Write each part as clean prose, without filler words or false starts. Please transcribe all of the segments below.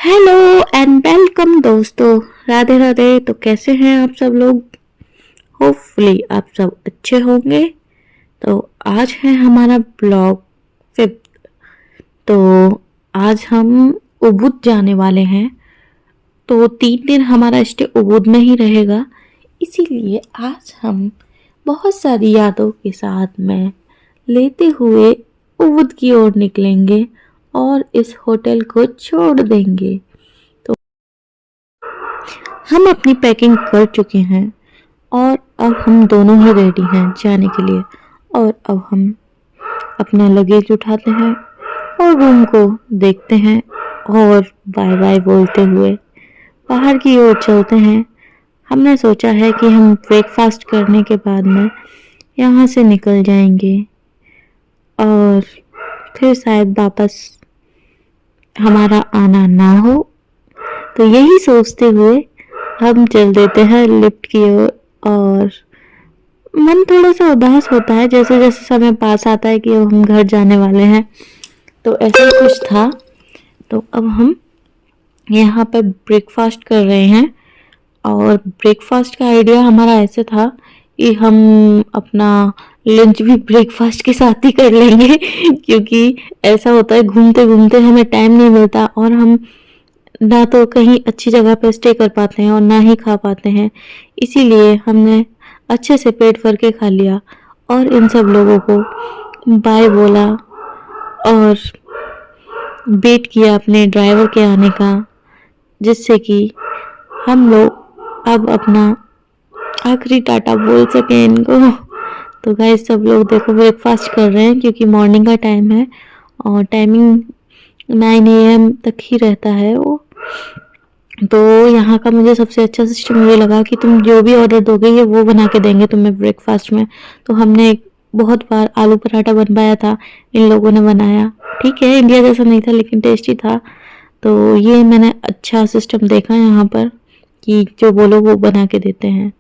Hello and welcome दोस्तों। राधे राधे। तो कैसे हैं आप सब लोग? होपफुली आप सब अच्छे होंगे। तो आज है हमारा ब्लॉग 5। तो आज हम उबुद जाने वाले हैं। तो 3 दिन हमारा स्टे उबुद में ही रहेगा। इसीलिए आज हम बहुत सारी यादों के साथ में लेते हुए उबुद की ओर निकलेंगे और इस होटल को छोड़ देंगे। तो हम अपनी पैकिंग कर चुके हैं और अब हम दोनों ही रेडी हैं जाने के लिए। और अब हम अपना लगेज उठाते हैं और रूम को देखते हैं और बाय बाय बोलते हुए बाहर की ओर चलते हैं। हमने सोचा है कि हम ब्रेकफास्ट करने के बाद में यहाँ से निकल जाएंगे और फिर शायद वापस हमारा आना ना हो। तो यही सोचते हुए हम चल देते हैं लिफ्ट की ओर। और मन थोड़ा सा उदास होता है जैसे जैसे समय पास आता है कि अब हम घर जाने वाले हैं। तो ऐसा ही कुछ था। तो अब हम यहाँ पे ब्रेकफास्ट कर रहे हैं और ब्रेकफास्ट का आइडिया हमारा ऐसे था कि हम अपना लंच भी ब्रेकफास्ट के साथ ही कर लेंगे क्योंकि ऐसा होता है घूमते घूमते हमें टाइम नहीं मिलता और हम ना तो कहीं अच्छी जगह पर स्टे कर पाते हैं और ना ही खा पाते हैं। इसीलिए हमने अच्छे से पेट भर के खा लिया और इन सब लोगों को बाय बोला और वेट किया अपने ड्राइवर के आने का, जिससे कि हम लोग अब अपना आखिरी टाटा बोल सकें इनको। तो गाइस सब लोग देखो ब्रेकफास्ट कर रहे हैं क्योंकि मॉर्निंग का टाइम है और टाइमिंग 9 AM तक ही रहता है वो। तो यहाँ का मुझे सबसे अच्छा सिस्टम ये लगा कि तुम जो भी ऑर्डर दोगे ये वो बना के देंगे तुम्हें ब्रेकफास्ट में। तो हमने बहुत बार आलू पराठा बनवाया था, इन लोगों ने बनाया। ठीक है, इंडिया जैसा नहीं था लेकिन टेस्टी था। तो ये मैंने अच्छा सिस्टम देखा यहाँ पर कि जो बोलो वो बना के देते हैं।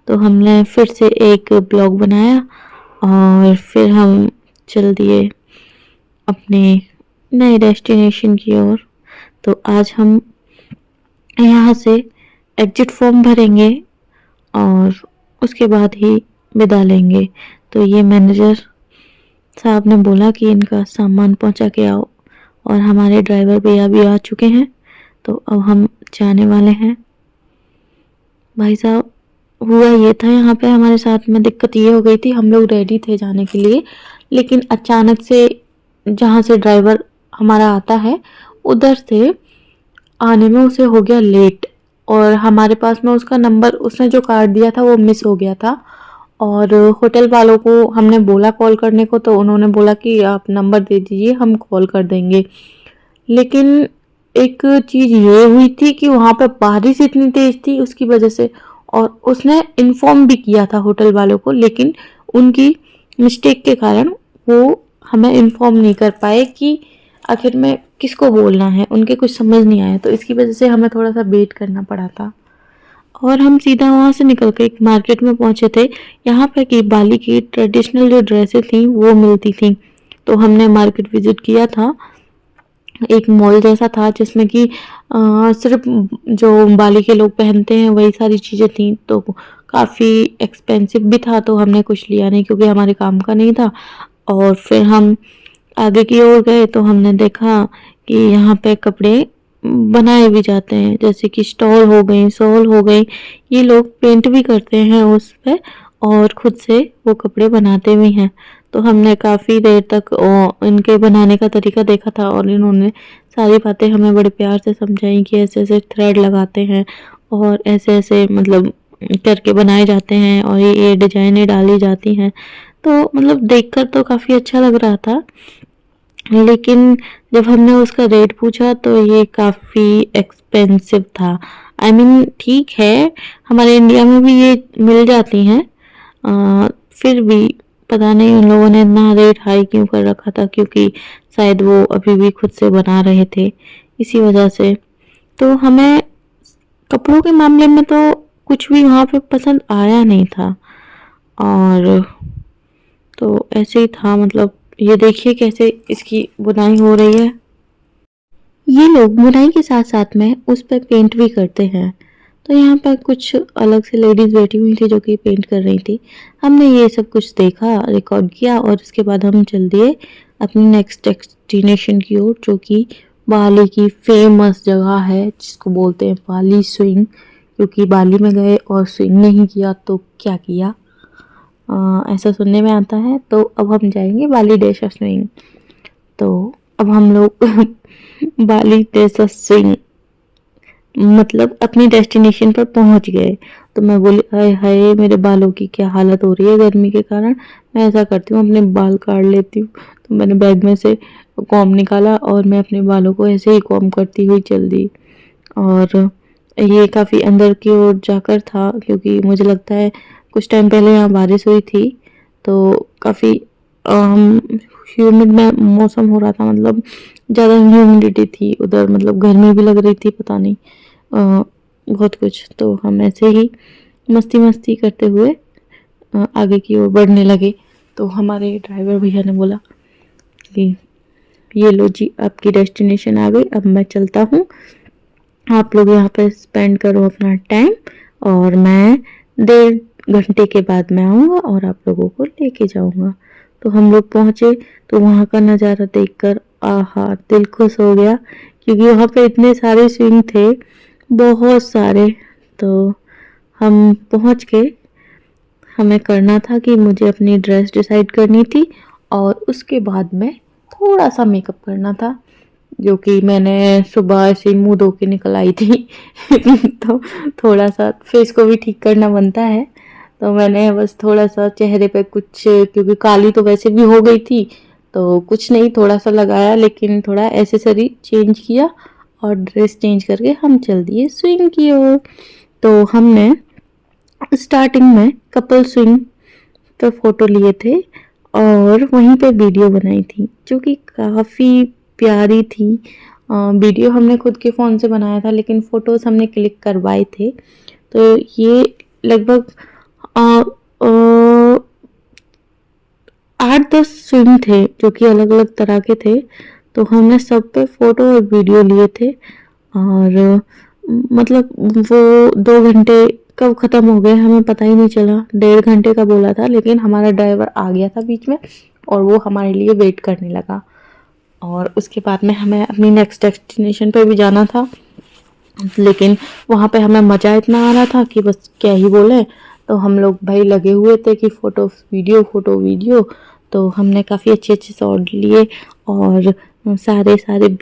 तो हमने फिर से एक ब्लॉग बनाया और फिर हम चल दिए अपने नए डेस्टिनेशन की ओर। तो आज हम यहाँ से एग्जिट फॉर्म भरेंगे और उसके बाद ही विदा लेंगे। तो ये मैनेजर साहब ने बोला कि इनका सामान पहुँचा के आओ और हमारे ड्राइवर भैया भी आ चुके हैं। तो अब हम जाने वाले हैं। भाई साहब हुआ ये था यहाँ पे हमारे साथ में दिक्कत ये हो गई थी, हम लोग रेडी थे जाने के लिए लेकिन अचानक से जहाँ से ड्राइवर हमारा आता है उधर से आने में उसे हो गया लेट और हमारे पास में उसका नंबर उसने जो कार्ड दिया था वो मिस हो गया था। और होटल वालों को हमने बोला कॉल करने को तो उन्होंने बोला कि आप नंबर दे दीजिए हम कॉल कर देंगे। लेकिन एक चीज़ ये हुई थी कि वहाँ पे बारिश इतनी तेज़ थी उसकी वजह से, और उसने इन्फॉर्म भी किया था होटल वालों को लेकिन उनकी मिस्टेक के कारण वो हमें इन्फॉर्म नहीं कर पाए कि आखिर में किसको बोलना है, उनके कुछ समझ नहीं आया। तो इसकी वजह से हमें थोड़ा सा वेट करना पड़ा था और हम सीधा वहाँ से निकल के एक मार्केट में पहुँचे थे। यहाँ पे कि बाली की ट्रेडिशनल जो ड्रेसेस थी वो मिलती थी। तो हमने मार्केट विजिट किया था। एक मॉल जैसा था जिसमें कि सिर्फ जो बाली के लोग पहनते हैं वही सारी चीज़ें थी। तो काफ़ी एक्सपेंसिव भी था तो हमने कुछ लिया नहीं क्योंकि हमारे काम का नहीं था। और फिर हम आगे की ओर गए तो हमने देखा कि यहाँ पे कपड़े बनाए भी जाते हैं, जैसे कि स्टॉल हो गई, शॉल हो गई। ये लोग पेंट भी करते हैं उस पे और खुद से वो कपड़े बनाते भी हैं। तो हमने काफ़ी देर तक इनके बनाने का तरीका देखा था और इन्होंने सारी बातें हमें बड़े प्यार से समझाई कि ऐसे ऐसे थ्रेड लगाते हैं और ऐसे ऐसे मतलब करके बनाए जाते हैं और ये डिजाइनें डाली जाती हैं। तो मतलब देखकर तो काफ़ी अच्छा लग रहा था लेकिन जब हमने उसका रेट पूछा तो ये काफ़ी एक्सपेंसिव था। आई मीन ठीक है, हमारे इंडिया में भी ये मिल जाती हैं, फिर भी पता नहीं उन लोगों ने इतना रेट हाई क्यों कर रखा था, क्योंकि शायद वो अभी भी खुद से बना रहे थे इसी वजह से। तो हमें कपड़ों के मामले में तो कुछ भी वहाँ पे पसंद आया नहीं था। और तो ऐसे ही था, मतलब ये देखिए कैसे इसकी बुनाई हो रही है। ये लोग बुनाई के साथ साथ में उस पर पेंट भी करते हैं। तो यहाँ पर कुछ अलग से लेडीज बैठी हुई थी जो कि पेंट कर रही थी। हमने ये सब कुछ देखा, रिकॉर्ड किया और उसके बाद हम चल दिए अपनी नेक्स्ट डेस्टिनेशन की ओर, जो कि बाली की फेमस जगह है जिसको बोलते हैं बाली स्विंग। क्योंकि बाली में गए और स्विंग नहीं किया तो क्या किया, ऐसा सुनने में आता है। तो अब हम जाएंगे बाली डेशा स्विंग। तो अब हम लोग बाली डेशा स्विंग मतलब अपनी डेस्टिनेशन पर पहुंच गए। तो मैं बोली हाय हाय मेरे बालों की क्या हालत हो रही है गर्मी के कारण। मैं ऐसा करती हूँ अपने बाल काट लेती हूँ। तो मैंने बैग में से कॉम्ब निकाला और मैं अपने बालों को ऐसे ही कॉम्ब करती हुई चल दी। और ये काफ़ी अंदर की ओर जाकर था क्योंकि मुझे लगता है कुछ टाइम पहले यहाँ बारिश हुई थी। तो काफ़ी ह्यूमिड में मौसम हो रहा था, मतलब ज़्यादा ह्यूमिडिटी थी उधर, मतलब गर्मी भी लग रही थी, पता नहीं बहुत कुछ। तो हम ऐसे ही मस्ती मस्ती करते हुए आगे की ओर बढ़ने लगे। तो हमारे ड्राइवर भैया ने बोला कि ये लो जी आपकी डेस्टिनेशन आ गई, अब मैं चलता हूँ, आप लोग यहाँ पर स्पेंड करो अपना टाइम और मैं 1.5 घंटे के बाद मैं आऊँगा और आप लोगों को लेके जाऊँगा। तो हम लोग पहुँचे तो वहाँ का नज़ारा देखकर आहा दिल खुश हो गया, क्योंकि वहाँ पे इतने सारे स्विंग थे, बहुत सारे। तो हम पहुँच गए। हमें करना था कि मुझे अपनी ड्रेस डिसाइड करनी थी और उसके बाद में थोड़ा सा मेकअप करना था, जो कि मैंने सुबह ऐसे ही मुंह धो के निकल आई थी। तो थोड़ा सा फेस को भी ठीक करना बनता है। तो मैंने बस थोड़ा सा चेहरे पे कुछ, क्योंकि काली तो वैसे भी हो गई थी, तो कुछ नहीं थोड़ा सा लगाया, लेकिन थोड़ा एसेसरी चेंज किया और ड्रेस चेंज करके हम चल दिए स्विंग की ओर। तो हमने स्टार्टिंग में कपल स्विंग पे फोटो लिए थे और वहीं पे वीडियो बनाई थी जो कि काफ़ी प्यारी थी। वीडियो हमने खुद के फ़ोन से बनाया था, लेकिन फ़ोटोज़ हमने क्लिक करवाए थे। तो ये लगभग 8-10 स्विंग थे जो कि अलग अलग तरह के थे। तो हमने सब पे फ़ोटो और वीडियो लिए थे और मतलब वो 2 घंटे कब ख़त्म हो गए हमें पता ही नहीं चला। 1.5 घंटे का बोला था, लेकिन हमारा ड्राइवर आ गया था बीच में और वो हमारे लिए वेट करने लगा। और उसके बाद में हमें अपनी नेक्स्ट डेस्टिनेशन पे भी जाना था, लेकिन वहाँ पे हमें मज़ा इतना आ रहा था कि बस क्या ही बोले। तो हम लोग भाई लगे हुए थे कि फ़ोटो वीडियो फ़ोटो वीडियो। तो हमने काफ़ी अच्छे अच्छे शॉट लिए और सारे सारे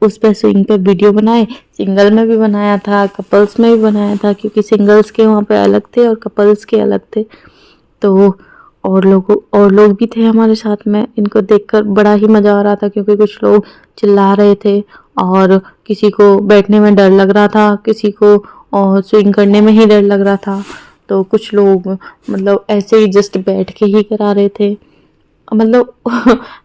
उस पर स्विंग पे वीडियो बनाए। सिंगल में भी बनाया था, कपल्स में भी बनाया था, क्योंकि सिंगल्स के वहाँ पे अलग थे और कपल्स के अलग थे। तो और लोग भी थे हमारे साथ में। इनको देखकर बड़ा ही मज़ा आ रहा था, क्योंकि कुछ लोग चिल्ला रहे थे और किसी को बैठने में डर लग रहा था, किसी को और स्विंग करने में ही डर लग रहा था। तो कुछ लोग मतलब ऐसे ही जस्ट बैठ के ही करा रहे थे। मतलब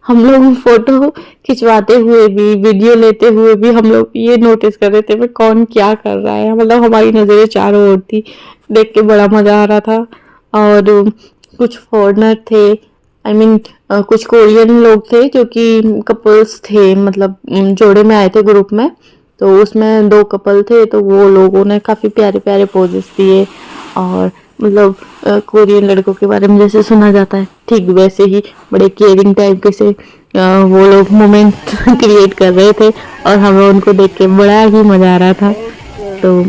हम लोग फोटो खिंचवाते हुए भी, वीडियो लेते हुए भी हम लोग ये नोटिस कर रहे थे कि कौन क्या कर रहा है। मतलब हमारी नज़रें चारों ओर थी, देख के बड़ा मज़ा आ रहा था। और कुछ फॉरेनर थे, आई मीन कुछ कोरियन लोग थे जो कि कपल्स थे, मतलब जोड़े में आए थे ग्रुप में। तो उसमें 2 कपल थे, तो वो लोगों ने काफ़ी प्यारे प्यारे पोजेस दिए। और मतलब कोरियन लड़कों के बारे में जैसे सुना जाता है ठीक वैसे ही बड़े केयरिंग टाइप के से वो लोग मोमेंट क्रिएट कर रहे थे और हमें उनको देख के बड़ा ही मज़ा आ रहा था। तो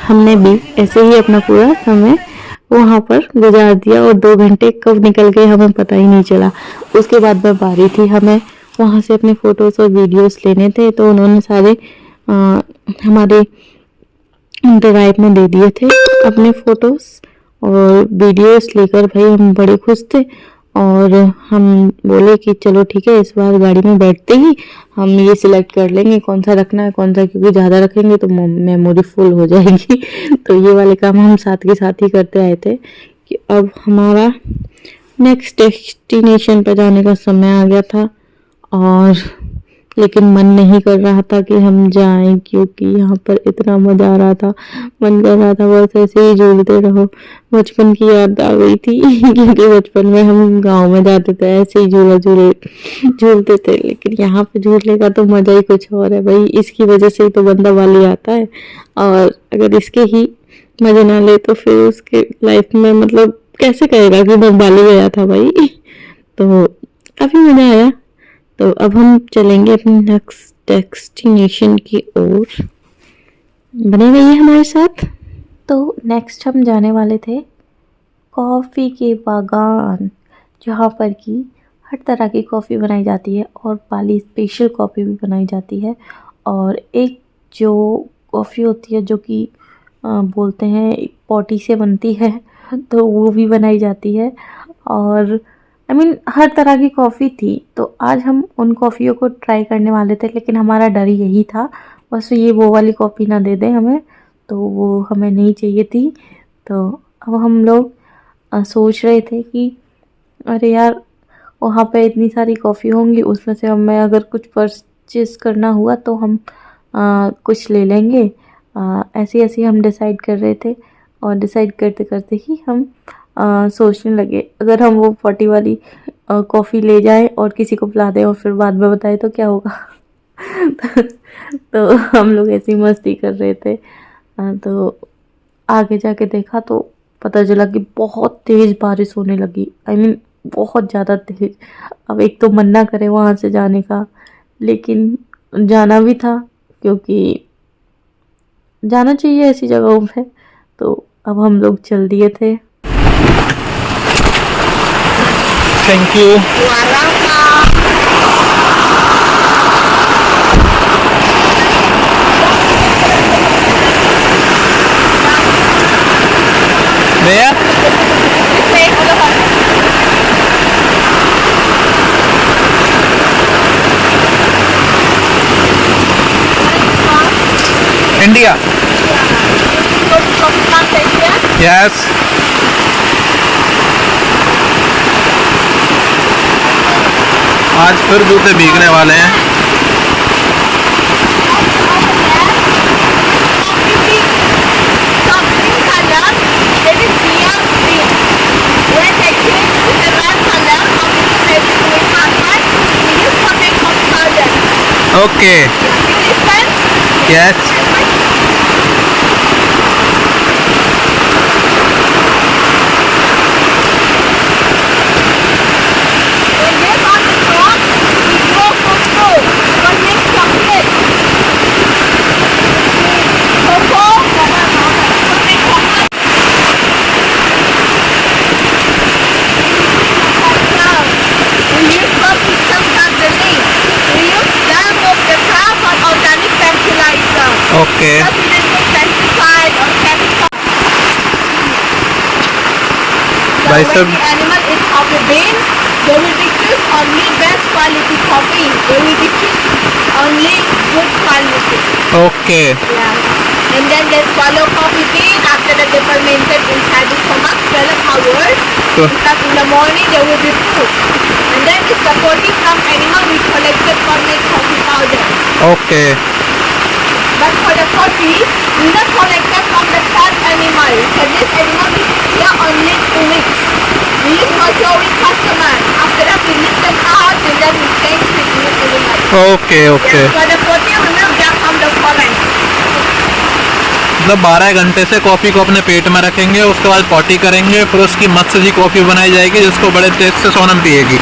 हमने भी ऐसे ही अपना पूरा समय वहाँ पर गुजार दिया और 2 घंटे कब निकल गए हमें पता ही नहीं चला। उसके बाद में बारी थी हमें वहाँ से अपने फ़ोटोज़ और वीडियोस लेने थे। तो उन्होंने सारे हमारे ड्राइव में दे दिए थे अपने फ़ोटोज़ और वीडियोस लेकर। भाई हम बड़े खुश थे और हम बोले कि चलो ठीक है, इस बार गाड़ी में बैठते ही हम ये सिलेक्ट कर लेंगे कौन सा रखना है कौन सा, क्योंकि ज़्यादा रखेंगे तो मेमोरी फुल हो जाएगी। तो ये वाले काम हम साथ के साथ ही करते आए थे कि अब हमारा नेक्स्ट डेस्टिनेशन पर जाने का समय आ गया था। और लेकिन मन नहीं कर रहा था कि हम जाएं, क्योंकि यहाँ पर इतना मजा आ रहा था। मन कर रहा था बस ऐसे ही झूलते रहो। बचपन की याद आ गई थी क्योंकि बचपन में हम गांव में जाते थे, ऐसे ही झूलते थे। लेकिन यहाँ पे झूलने का तो मजा ही कुछ और है भाई। इसकी वजह से ही तो बंदा बाली आता है, और अगर इसके ही मजे ना ले तो फिर उसके लाइफ में मतलब कैसे कहेगा कि मैं बाली गया था भाई। तो काफी मजा आया। तो अब हम चलेंगे अपनी नेक्स्ट डेस्टिनेशन की ओर। बने रहिए हमारे साथ। तो नेक्स्ट हम जाने वाले थे कॉफ़ी के बागान, जहाँ पर कि हर तरह की कॉफ़ी बनाई जाती है और बाली स्पेशल कॉफ़ी भी बनाई जाती है। और एक जो कॉफ़ी होती है जो कि बोलते हैं पॉटी से बनती है, तो वो भी बनाई जाती है। और हर तरह की कॉफ़ी थी। तो आज हम उन कॉफ़ियों को ट्राई करने वाले थे, लेकिन हमारा डर यही था बस ये वो वाली कॉफ़ी ना दे दें हमें, तो वो हमें नहीं चाहिए थी। तो अब हम लोग सोच रहे थे कि अरे यार, वहाँ पे इतनी सारी कॉफ़ी होंगी, उसमें से हमें अगर कुछ परचेस करना हुआ तो हम कुछ ले लेंगे। ऐसे ऐसे हम डिसाइड कर रहे थे, और डिसाइड करते करते ही हम सोचने लगे अगर हम वो 40 वाली कॉफ़ी ले जाएं और किसी को पिला दें और फिर बाद में बताए तो क्या होगा। तो हम लोग ऐसी मस्ती कर रहे थे। तो आगे जाके देखा तो पता चला कि बहुत तेज़ बारिश होने लगी। बहुत ज़्यादा तेज़। अब एक तो मन ना करे वहाँ से जाने का, लेकिन जाना भी था क्योंकि जाना चाहिए ऐसी जगहों पे। तो अब हम लोग चल दिए थे। Thank you. भैया इंडिया। यस। आज फिर जूते भीगने वाले हैं। ओके। यस। ओके। भाई साहब, animal is coffee bean. They will be choose only best quality coffee. They will be choose only good quality. Okay. Yeah. And then they swallow coffee bean. After that they fermented inside the stomach 12 hours. Because in the morning they will be fruit. And then it's the protein from animal we collected for make coffee powder. Okay. But for the coffee, we not collected from the third animal. So this animal is here only 2 weeks. We use for showing customer. After that we lift them out and then we change with new animal. Okay okay. Yeah, for the protein we will get from the forest. मतलब 12 घंटे से coffee को अपने पेट में रखेंगे, उसके बाद potty करेंगे, फिर उसकी मस्त सी कॉफ़ी बनाई जाएगी जिसको बड़े तेज से सोनम पिएगी।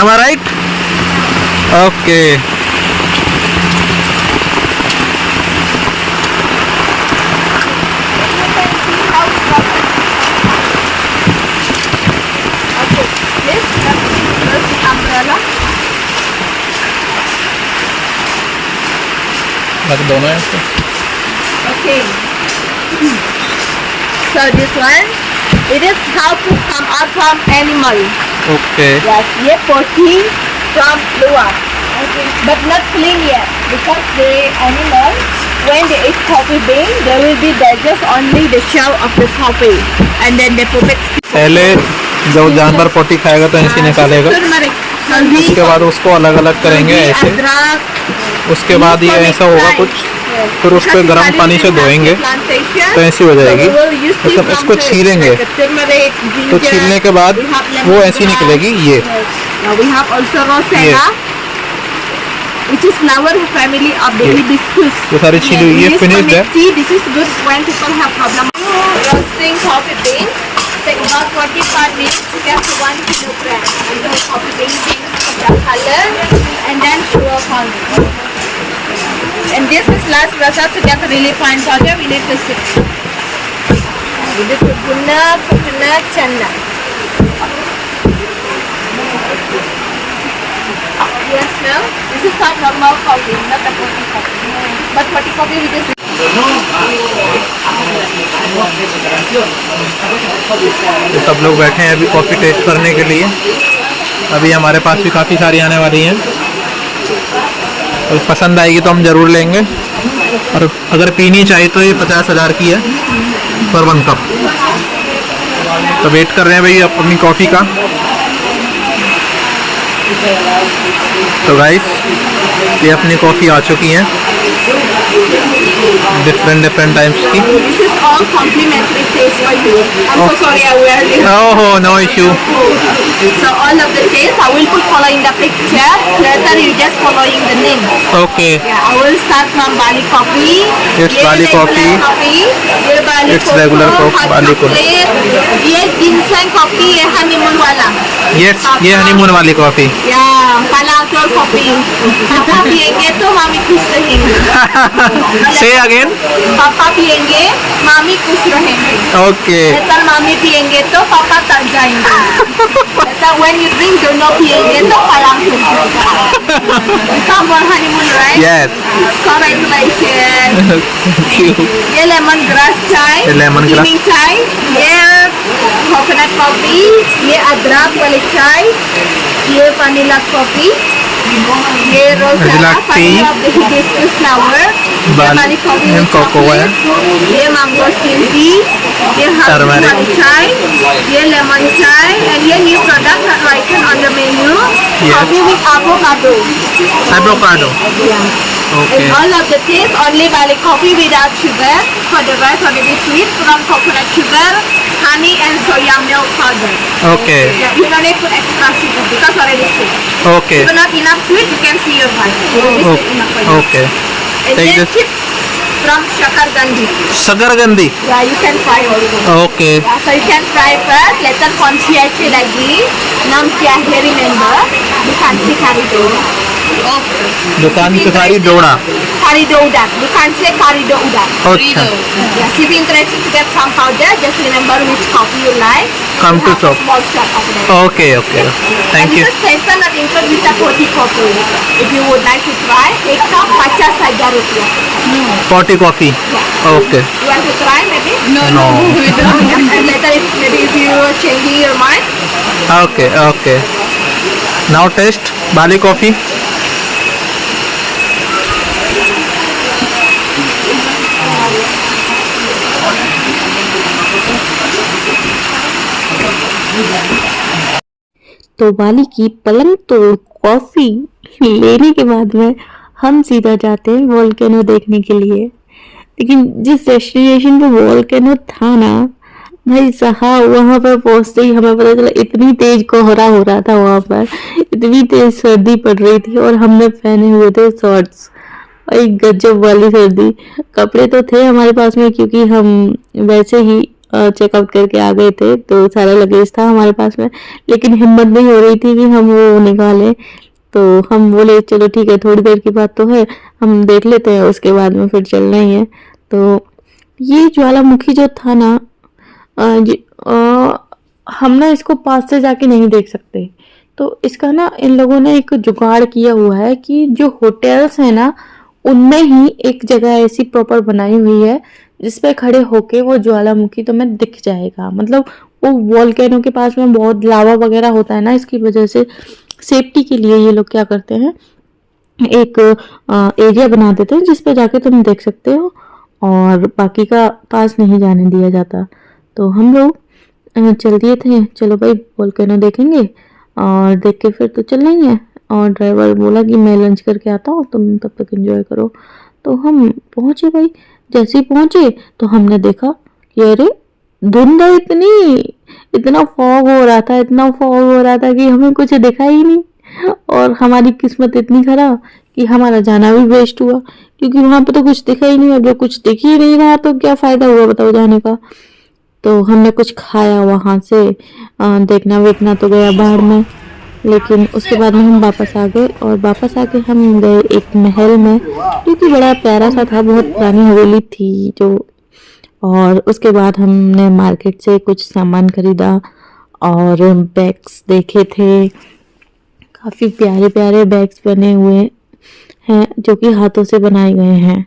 Am I right? ओके। दोनों हैं। Okay. So this one, it is how to come out from animal. Okay. Yes, ये protein from liver, but not clean yet because the animal, when they eat coffee bean, they will be digest only the shell of the coffee, and then they put it. पहले जब जानवर पोटी खाएगा तो इसी निकालेगा। हल्दी, उसके बाद उसको अलग अलग करेंगे ऐसे। अदरक। उसके बाद ये ऐसा होगा कुछ, फिर उस पे गर्म पानी से धोएंगे तो ऐसी हो जाएगी। मतलब इसको छीलेंगे तो छीलने के बाद वो ऐसी निकलेगी ये। We have also rosella, which is flower family of daily biscuits. ये सारी छीली हुई है, finished है। This is good when people have problem. Roasting coffee bean take about 45 minutes to get to 1 kilogram. And the coffee bean changes the color and then sugar powder. And this is last process to get really fine powder. We need to sip. With the coconut, chana. Yes, no. This is not normal coffee, not a coffee coffee. But coffee coffee we just. तो सब लोग बैठे हैं अभी coffee test करने के लिए। अभी हमारे पास भी काफ़ी सारी आने वाली हैं, तो पसंद आएगी तो हम ज़रूर लेंगे। और अगर पीनी चाहिए तो ये 50,000 की है पर 1 कप। तो वेट कर रहे हैं भाई अपनी कॉफ़ी का। तो गाइस ये अपनी कॉफ़ी आ चुकी है डिफरेंट टाइप्स की। This is all complimentary taste for you. I'm so sorry I wear this. Oh no issue. So all of the taste I will put following the picture. Later you just following the name. Okay Yeah, I will start from Bali coffee. It's ये Bali regular coffee. ये Bali It's regular coffee, Bali coffee. ये ginseng coffee, ये honeymoon वाला. ये honeymoon वाली coffee. या पलाटोर coffee. पापा पिएंगे तो मामी खुश रहेंगे। से अगेन। पापा पिएंगे मामी खुश रहेंगे। ओके लेकिन मामी पिएंगे तो पापा तर जाएंगे। लेकिन when you drink दोनों पिएंगे तो पलाटोर। You come for honeymoon, right? Yes Congratulations. ये लेमन ग्रास चाय, ये lemongrass. स्टीमिंग चाय, ये कोकोनट कॉफी, ये अदरक वाली चाय, ये वनीला कॉफी, ये रोज़ाना Black पानी tea. Of the hibiscus flower, ये Bali- वाली कॉफी and विद cocoa है. चॉकलेट, ये मैंगो स्टीम टी, ये हल्दी Turmeric. वाली चाय, ये लेमन चाय, and ये new product written on the menu, coffee with avocado. Avocado. Yeah. Okay And all of the taste only Bali coffee without sugar. For the rest already sweet from coconut sugar, honey and soya milk powder. Okay Yeah, you don't need to put extra sugar because already sweet. Okay If not enough sweet, you can see your price. Already sweet enough for you. Okay And Take then this. chips from Shakargandhi. शकरकंदी। Yeah, you can try also. Okay Yeah, so you can try first. Later concierge lagi. Nam kya hai remember? Bukan si karido. दुकान की सारी Doda. Karido udang. Bukan si karido udang. अच्छा Yes, if you're interested to get some powder, just remember which coffee you like. Come We to have a shop. small shop of them. Okay okay thank And you. this is special not included with the 40 coffee. If you would like to try, एक cup 50,000 रुपया. 40 coffee okay You want to try maybe? No And later if you are changing your mind, okay okay now taste Bali coffee. तो Bali की पलंग तोड़ coffee लेने के बाद में हम सीधा जाते हैं वोल्केनो देखने के लिए। लेकिन जिस डेस्टिनेशन पे वोल्केनो था ना भाई साहब, वहां पर पहुंचते ही हमें पता चला इतनी तेज कोहरा हो रहा था वहां पर, इतनी तेज सर्दी पड़ रही थी और हमने पहने हुए थे शॉर्ट्स। एक गजब वाली सर्दी। कपड़े तो थे हमारे पास में क्योंकि हम वैसे ही चेकआउट करके आ गए थे, तो सारा लगेज था हमारे पास में, लेकिन हिम्मत नहीं हो रही थी कि हम वो निकालें। तो हम बोले चलो ठीक है, थोड़ी देर की बात तो है, हम देख लेते हैं, उसके बाद में फिर चलना ही है। तो ये ज्वालामुखी जो था ना, हम ना इसको पास से जाके नहीं देख सकते। तो इसका ना इन लोगों ने एक जुगाड़ किया हुआ है कि जो होटल्स है ना उनमें ही एक जगह ऐसी प्रॉपर बनाई हुई है जिसपे खड़े होके वो ज्वालामुखी तुम्हें दिख जाएगा। मतलब वो वोल्केनो के पास में बहुत लावा वगैरह होता है ना, इसकी वजह से सेफ्टी के लिए ये लोग क्या करते हैं, एक एरिया बना देते हैं जिसपे जाके तुम देख सकते हो और बाकी का पास नहीं जाने दिया जाता। तो हम लोग चल दिए थे, चलो भाई वोल्केनो देखेंगे। और देख के फिर तो चलना ही है। और ड्राइवर बोला कि मैं लंच करके आता हूँ, तुम तब तक एंजॉय करो। तो हम पहुँचे भाई। जैसे ही पहुँचे तो हमने देखा कि अरे धुंध है इतनी, इतना फॉग हो रहा था, इतना फॉग हो रहा था कि हमें कुछ दिखा ही नहीं। और हमारी किस्मत इतनी खराब कि हमारा जाना भी वेस्ट हुआ, क्योंकि वहां पे तो कुछ दिखा ही नहीं। और जो कुछ दिख ही नहीं रहा तो क्या फायदा हुआ बताओ जाने का। तो हमने कुछ खाया वहां से, देखना वेखना तो गया बाहर में। लेकिन उसके बाद में हम वापस आ गए, और वापस आके हम गए एक महल में, जो कि बड़ा प्यारा सा था, बहुत पुरानी हवेली थी जो। और उसके बाद हमने मार्केट से कुछ सामान खरीदा और बैग्स देखे थे। काफी प्यारे प्यारे बैग्स बने हुए हैं जो कि हाथों से बनाए गए हैं।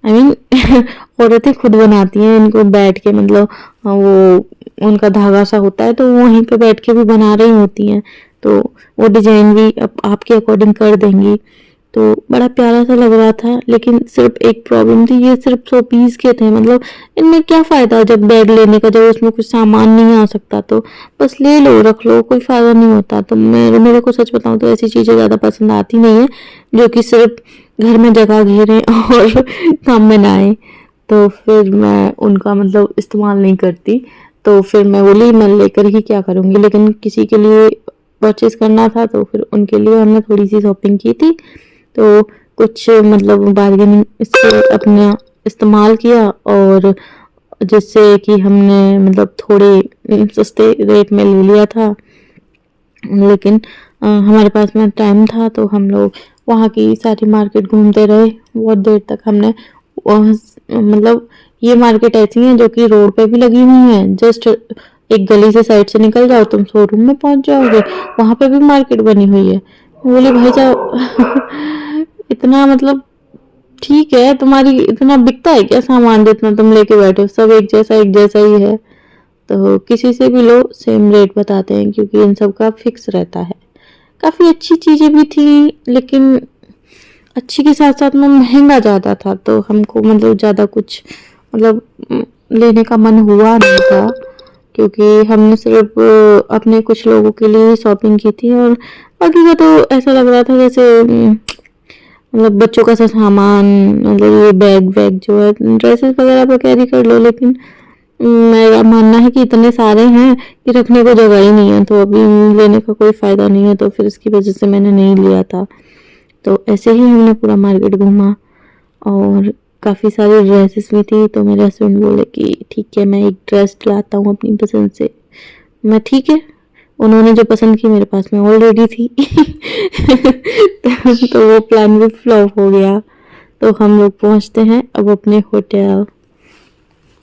आई मीन औरतें खुद बनाती हैं इनको बैठ के, मतलब वो उनका धागा सा होता है तो वो वहीं पे बैठ के भी बना रही होती हैं। तो वो डिजाइन भी आपके अकॉर्डिंग कर देंगी। तो बड़ा प्यारा सा लग रहा था। लेकिन सिर्फ एक प्रॉब्लम थी, ये सिर्फ 100 पीस के थे। मतलब इनमें क्या फायदा जब बैग लेने का, जब उसमें कुछ सामान नहीं आ सकता। तो बस ले लो रख लो, कोई फायदा नहीं होता। तो मेरे को सच बताऊं तो ऐसी चीजें ज्यादा पसंद आती नहीं है जो कि सिर्फ घर में जगह घेरे और काम में ना आए। तो फिर मैं उनका मतलब इस्तेमाल नहीं करती। तो फिर मैं बोली मैं लेकर ही क्या करूँगी। लेकिन किसी के लिए परचेज करना था तो फिर उनके लिए हमने थोड़ी सी शॉपिंग की थी। तो कुछ मतलब बार्गेनिंग इससे अपना इस्तेमाल किया, और जिससे कि हमने मतलब थोड़े सस्ते रेट में ले लिया था। लेकिन हमारे पास में टाइम था तो हम लोग वहाँ की सारी मार्केट घूमते रहे बहुत देर तक। हमने मतलब ये मार्केट ऐसी है जो कि रोड पे भी लगी हुई है, जस्ट एक गली से साइड से निकल जाओ तुम शोरूम में पहुंच जाओगे, वहां पे भी मार्केट बनी हुई है। बोले भाई साहब इतना मतलब ठीक है, तुम्हारी इतना बिकता है क्या सामान जितना तुम लेके बैठे हो, सब एक जैसा ही है। तो किसी से भी लो सेम रेट बताते हैं, क्योंकि इन सब का फिक्स रहता है। काफ़ी अच्छी चीज़ें भी थी, लेकिन अच्छी के साथ साथ में महंगा ज़्यादा था। तो हमको मतलब ज़्यादा कुछ मतलब लेने का मन हुआ नहीं था, क्योंकि हमने सिर्फ अपने कुछ लोगों के लिए शॉपिंग की थी। और बाकी का तो ऐसा लग रहा था जैसे मतलब बच्चों का सा सामान, मतलब ये बैग वैग जो है, ड्रेसेस वगैरह तो कैरी कर लो। लेकिन मेरा मानना है कि इतने सारे हैं कि रखने को जगह ही नहीं है, तो अभी लेने का कोई फ़ायदा नहीं है। तो फिर इसकी वजह से मैंने नहीं लिया था। तो ऐसे ही हमने पूरा मार्केट घूमा, और काफ़ी सारी ड्रेसेस भी थी। तो मेरे हस्बैंड बोले कि ठीक है मैं एक ड्रेस लाता हूँ अपनी पसंद से। मैं ठीक है, उन्होंने जो पसंद की मेरे पास में ऑलरेडी थी। तो वो प्लान भी फ्लॉप हो गया। तो हम लोग पहुंचते हैं अब अपने होटल।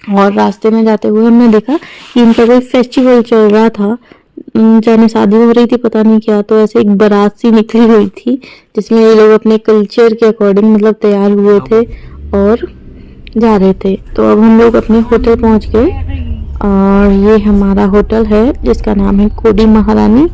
और रास्ते में जाते हुए हमने देखा कि इनका कोई फेस्टिवल चल रहा था, जाने शादी हो रही थी पता नहीं क्या। तो ऐसे एक बारात सी निकली हुई थी जिसमें ये लोग अपने कल्चर के अकॉर्डिंग मतलब तैयार हुए थे और जा रहे थे। तो अब हम लोग अपने होटल पहुंच गए, और ये हमारा होटल है जिसका नाम है कोडी महारानी।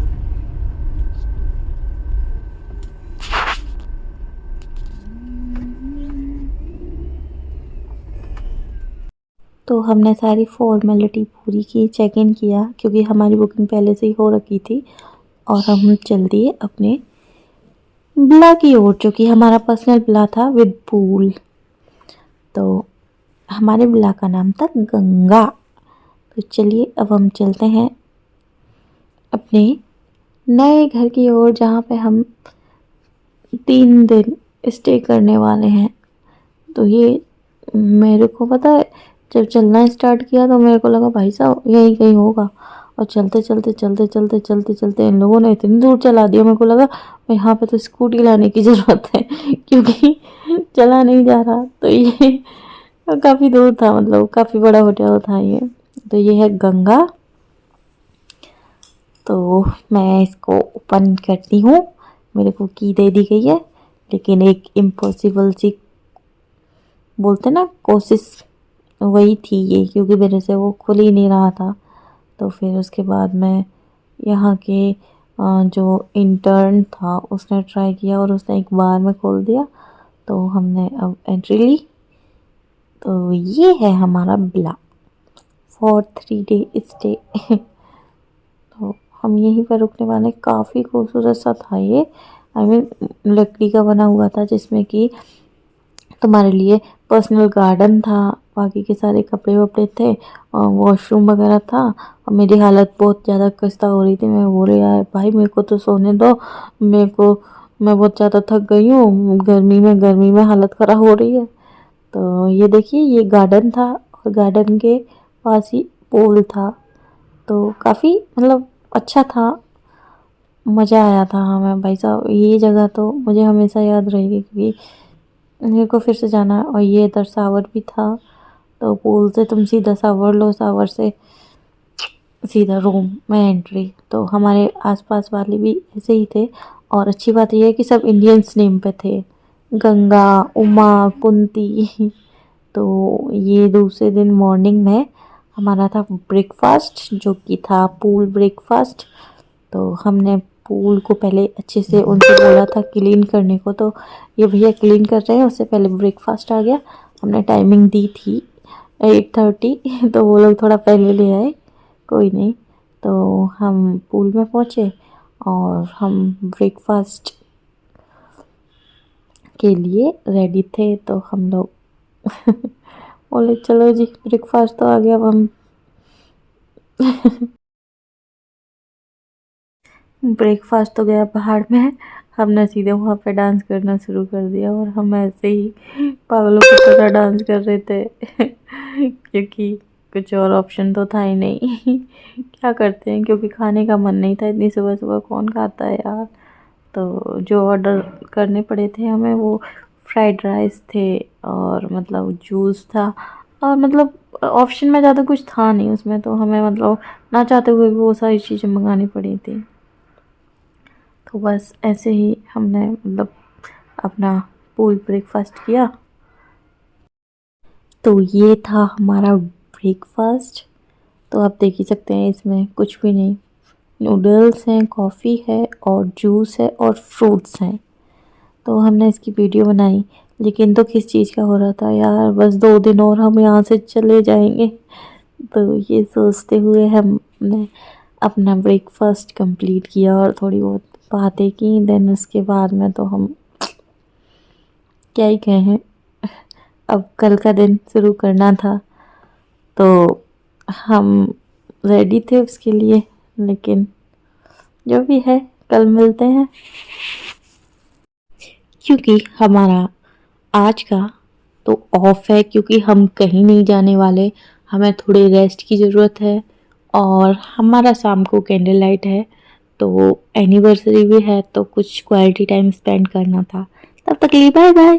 तो हमने सारी फॉर्मेलिटी पूरी की, चेक इन किया, क्योंकि हमारी बुकिंग पहले से ही हो रखी थी। और हम चल दिए अपने विला की ओर, जो कि हमारा पर्सनल विला था विद पूल। तो हमारे विला का नाम था गंगा। तो चलिए अब हम चलते हैं अपने नए घर की ओर, जहाँ पे हम 3 दिन स्टे करने वाले हैं। तो ये मेरे को पता है, जब चलना स्टार्ट किया तो मेरे को लगा भाई साहब यही कहीं होगा। और चलते चलते चलते चलते चलते चलते इन लोगों ने इतनी दूर चला दिया, मेरे को लगा यहाँ पे तो स्कूटी लाने की ज़रूरत है, क्योंकि चला नहीं जा रहा। तो ये काफ़ी दूर था, मतलब काफ़ी बड़ा होटल था ये। तो ये है गंगा। तो मैं इसको ओपन करती हूँ, मेरे को की दे दी गई है, लेकिन एक इम्पॉसिबल सी बोलते ना कोशिश वही थी ये, क्योंकि मेरे से वो खुल ही नहीं रहा था। तो फिर उसके बाद मैं यहाँ के जो इंटर्न था उसने ट्राई किया और उसने एक बार में खोल दिया। तो हमने अब एंट्री ली। तो ये है हमारा विला फॉर 3 डे स्टे। तो हम यहीं पर रुकने वाले। काफ़ी खूबसूरत सा था ये, आई मीन लकड़ी का बना हुआ था, जिसमें कि तुम्हारे लिए पर्सनल गार्डन था, बाकी के सारे कपड़े वपड़े थे और वॉशरूम वगैरह था। और मेरी हालत बहुत ज़्यादा खस्ता हो रही थी। मैं बोले यार भाई मेरे को तो सोने दो, मैं बहुत ज़्यादा थक गई हूँ, गर्मी में हालत ख़राब हो रही है। तो ये देखिए ये गार्डन था और गार्डन के पास ही पूल था, तो काफ़ी मतलब अच्छा था, मज़ा आया था हमें भाई साहब। ये जगह तो मुझे हमेशा याद रहेगी क्योंकि मेरे को फिर से जाना है। और ये इधर सावर भी था, तो पूल से तुम सीधा सावर लो, सावर से सीधा रूम में एंट्री। तो हमारे आसपास वाले भी ऐसे ही थे। और अच्छी बात यह है कि सब इंडियंस नेम पे थे, गंगा, उमा, कुंती। तो ये दूसरे दिन मॉर्निंग में हमारा था ब्रेकफास्ट, जो कि था पूल ब्रेकफास्ट। तो हमने पूल को पहले अच्छे से उनसे बोला था क्लीन करने को, तो ये भैया क्लीन कर रहे हैं, उससे पहले ब्रेकफास्ट आ गया। हमने टाइमिंग दी थी 8:30 तो वो लोग थोड़ा पहले ले आए, कोई नहीं। तो हम पूल में पहुँचे और हम ब्रेकफास्ट के लिए रेडी थे। तो हम लोग बोले चलो जी ब्रेकफास्ट तो आ गया, अब हम ब्रेकफास्ट तो गया बाहर में, हमने सीधे वहाँ पे डांस करना शुरू कर दिया। और हम ऐसे ही पागलों की तरह डांस कर रहे थे क्योंकि कुछ और ऑप्शन तो था ही नहीं क्या करते हैं, क्योंकि खाने का मन नहीं था, इतनी सुबह सुबह कौन खाता है यार। तो जो ऑर्डर करने पड़े थे हमें वो फ्राइड राइस थे और मतलब जूस था, और मतलब ऑप्शन में ज़्यादा कुछ था नहीं उसमें, तो हमें मतलब ना चाहते हुए भी वो सारी चीज़ें मंगानी पड़ी थी। तो बस ऐसे ही हमने मतलब अपना पूल ब्रेकफास्ट किया। तो ये था हमारा ब्रेकफास्ट। तो आप देख ही सकते हैं इसमें कुछ भी नहीं, नूडल्स हैं, कॉफ़ी है और जूस है और फ्रूट्स हैं। तो हमने इसकी वीडियो बनाई, लेकिन तो किस चीज़ का हो रहा था यार, बस 2 दिन और हम यहाँ से चले जाएंगे। तो ये सोचते हुए हमने अपना ब्रेकफास्ट कंप्लीट किया और थोड़ी बहुत बातें की। देन उसके बाद में तो हम क्या ही कहें, अब कल का दिन शुरू करना था, तो हम रेडी थे उसके लिए। लेकिन जो भी है कल मिलते हैं, क्योंकि हमारा आज का तो ऑफ है, क्योंकि हम कहीं नहीं जाने वाले, हमें थोड़ी रेस्ट की ज़रूरत है। और हमारा शाम को कैंडल लाइट है, तो एनिवर्सरी भी है, तो कुछ क्वालिटी टाइम स्पेंड करना था। तब तक के लिए बाय बाय।